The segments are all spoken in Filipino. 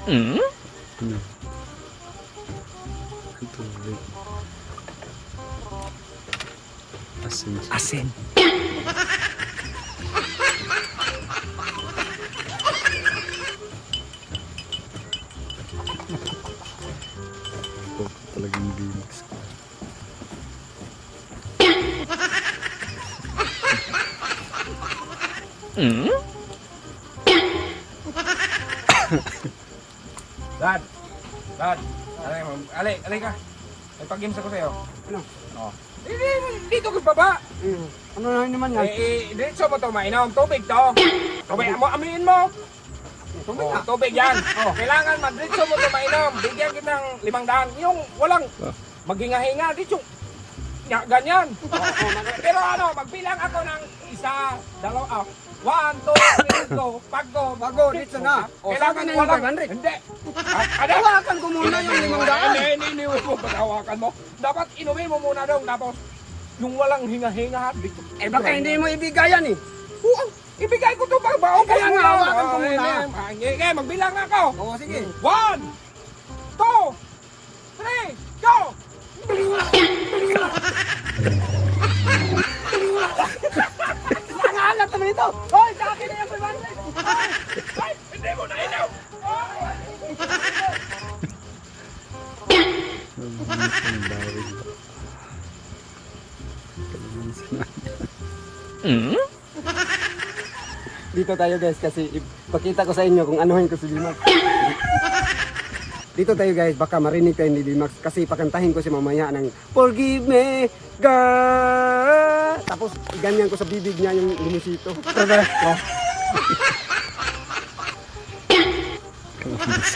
Ano? Tubig. Asin siya. Asin. Ito talagang D-Max ko. Dad. Dad. Alay ka. May pag-games ako sa'yo. Ano? Oh. Dito ka baba. Ano na naman yan? Diretso mo to mainom. Tubig to. Tubig mo, amuin mo. Tubig na. Tubig yan. Kailangan diretso mo to mainom. Bigyan kita ng 500. Yung walang maghinga-hinga. Dito ganyan. Pero ano, magbilang ako ng 1, 2, 1, 2, 3, go. Pag go. Bago, dito na. Kailangan na yung walang 500. Hindi. Hawakan ko muna yung 500. Hindi mo paghawakan mo. Dapat inumin mo muna daw. Tapos yung walang hinga-hinga. Dito. Baka hindi mo ibigay yan eh. Ibigay ko to pag baon. Kaya nga, hawakan ko muna. Sige, magbilang ako. Oo, sige. 1, 2, 3, go! Nangalat naman ito. Hoy, sa akin na yung 500. Ay, hindi mo na inaw. Mabilis ang baril. Kalinis na. Dito tayo guys kasi ipakita ko sa inyo kung anuhin ko si D-Max. Dito tayo guys, baka marinig tayo ni D-Max kasi pakantahin ko si mamaya ng Forgive me, God! Tapos ganyan ko sa bibig niya yung lumusito. Diba? Oh. Kalinis.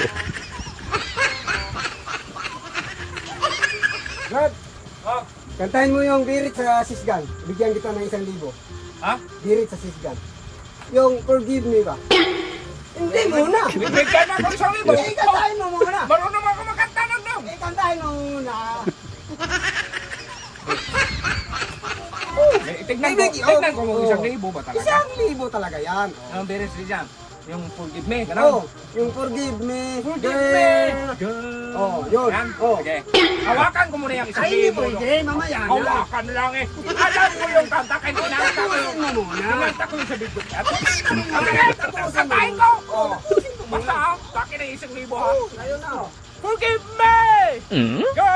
God, Oh, kantahin mo yung birit sa sisgan. Bigyan kita ng 1,000. ha? Birit sa sisgan. Yung forgive me ba? Hindi muna. Bigyan na ako isang libo. Kantahin mo muna. Marunong naman ako makanta nun daw. Kantahin mo muna. Tignan ko kung 1,000 ba talaga. 1,000 talaga yan. Anong beres dyan? Yung forgive me, Oh, gano'n? yung forgive me. Forgive me! Girl. Oh, yun. Yan? Oh. Sige. Hawakan ko muna yung 1,000. Ay, hindi pwede. Mamaya na. Hawakan lang eh. Alam ko yung kanta kaya kinanta ko yung... Tapusin mo muna. Kinanta ko yung sa bigod. Kantahin ko! Oh. Basta ha, sa akin ay 1,000 ha. Ayun na. Forgive me! Girl!